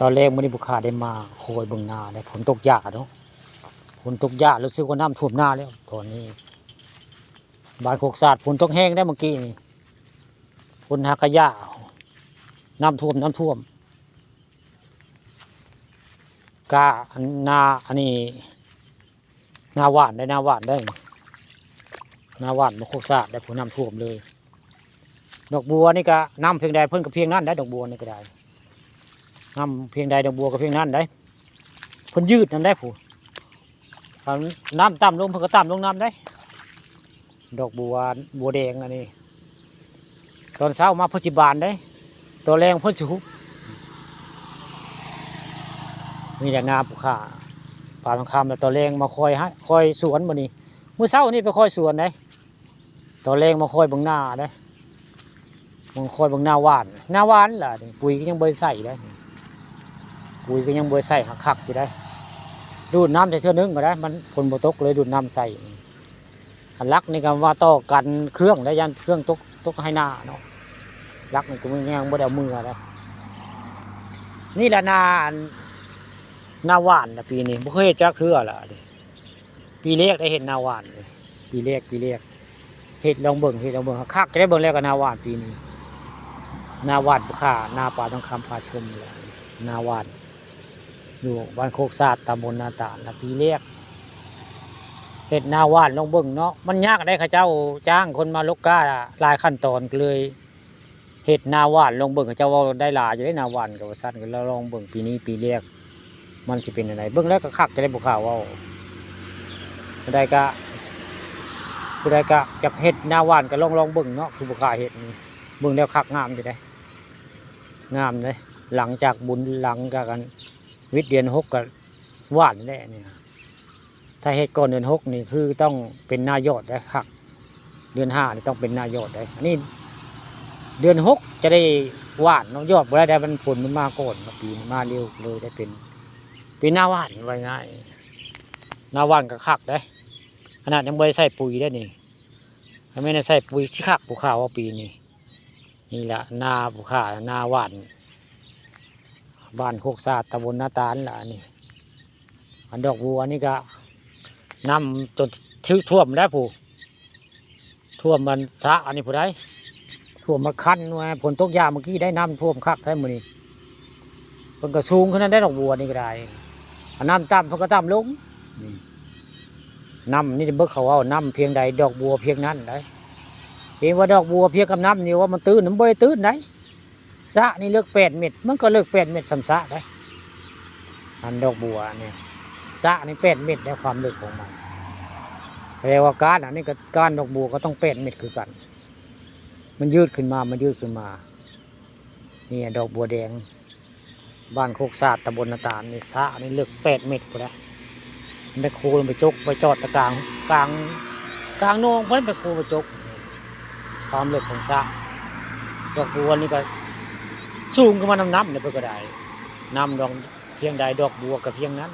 อนแรกมื้อนี้บุคคาได้มาโคยเบิ่งนาได้ฝนตกยากเนาะฝนตกยากรู้สึกว่าน้ำท่วมนาแล้วตอนนี้บ้านโคกสาดฝนตกแห้งได้เมื่อกี้นี่ฝนหักกะยาน้ำท่วมกานาอันนี้นาหวานได้นาหวานได้นาหวานบ้านโคกสาดได้ฝนน้ำท่วมเลยดอกบัวนี่ก็น้ำเพียงใดเพิ่นก็เพียงนั้นได้ดอกบัวนี่ก็ได้น้ำเพียงใดดอกบัวก็เพียงนั้นได้เพิ่นยืดนั่นได้ผู้น้ำต่ำลงเพิ่นก็ต่ำลงน้ำได้ดอกบัวแดงอันนี้ตอนเช้ามาเพิ่นสิบานได้ตัวแรงเพิ่นสิฮุบมีแต่นาผู้ขาป่าทองคำแล้วตัวแรงมาคอยสวนมื้อนี้มื้อเช้านี่ไปคอยสวนได้ตัวแรงมาคอยเบิ่งหน้าได้มองคอยเบิ่งหน้าหวานล่ะนี่ปุ๋ยก็ยังบ่ได้ใส่ได้ปุ๋ยก็ยังบ่ได้ใส่คักๆอยู่ได้ดูดน้ำใส่เทื่อนึงก็ได้มันฝนบ่ตกเลยดูดน้ำใส่อันลักนี่ก็ว่าต่อกันเครื่องได้ยันเครื่องตกให้หน้าเนาะลักนี่ก็ยังบ่ได้เอามือได้นี่แหละนาหวานนะปีนี้บ่เคยจักเทื่อล่ะปีแรกได้เห็นนาหวานเลยปีแรกเฮ็ดลองเบิ่งคักจะได้เบิ่งแล้วก็นาหวานปีนี้นาหวานบุค่านาป่าทองคำพาชมเลยนาหวานอยู่บ้านโคกสาดตำบลนาตาลปีแรกเฮ็ดนาหวานลองเบิ่งเนาะมันยากได้ข้าเจ้าจ้างคนมาลกก้าหลายขั้นตอนเลยเฮ็ดนาหวานลองเบิ่งข้าเจ้าว่าได้หลายอยู่ได้นาหวานกับว่าซั่นก็ลองเบิ่งปีนี้ปีแรกมันสิเป็นอะไรเบิ่งแล้วก็คักจะได้บ่ข่าวว่าผู้ใดก็จะเฮ็ดนาหวานก็ลองเบิ่งเนาะคือบ่ข่าเฮ็ดนี่เบิ่งแล้วคักงามอยู่ได้งามเลยหลังจากบุญหลังจากกันวิทย์เดือน6ก็หวานแน่เนี่ยถ้าเฮ็ดก่อนเดือน6นี่คือต้องเป็นนายอดได้คักเดือน5นี่ต้องเป็นนายอดได้อันนี้เดือน6จะได้หวานเนาะยอดบ่ได้มันผลมันมาก่อนปีนี้มาเร็วเลยได้เป็นนาหวานไว้ง่ายนาหวานก็คักได้ขนาดยังบ่ได้ใส่ปุ๋ยได้นี่ไม่ได้ใส่ปุ๋ยที่คักผู้ข้าวว่าปีนี้นี่แหละนาผู้ข้านาหวานบ้านโคกสาดตำบลนาตาลล่ะนี่อันดอกบัวนี่ก็น้ำจนท่วมแล้วผู้ท่วมมันสะอันนี้ผู้ใดท่วมมาคั้นว่าฝนตกยาเมื่อกี้ได้น้ำท่วมคักแท้มื้อนี้มันก็สูงขึ้นนั้นได้ดอกบัวนี่ก็ได้น้ำต่ำมันก็ต่ำลงนี่น้ำนี่เบิกเขาเอาน้ำเพียงใดดอกบัวเพียงนั้นได้เองว่าดอกบัวเพียงกับน้ำนี่ว่ามันตื้นมันบ่ได้ตื้นได้สะนี่เลือก8 เม็ดมันก็เลือก8 เม็ดสำสะได้อันดอกบัวเนี่ยสะนี่8 เม็ดได้ความลึกของมันแปลว่าการอันนี้ก็การดอกบัวก็ต้อง8 เม็ดคือกันมันยืดขึ้นมานี่ดอกบัวแดงบ้านโคกสาดตำบลนาตาลนี่สะนี่เลือก8 เม็ดพุ่นนะไปโคลงไปจกไปจอดตะกลางโนงเพิ่นไปโคไปจกความลึกของสะดอกบัวนี่ก็สูงขึ้นมาน้ำเนี่ยเพื่อก็ได้น้ำดอกเพียงใดดอกบัวกับเพียงนั้น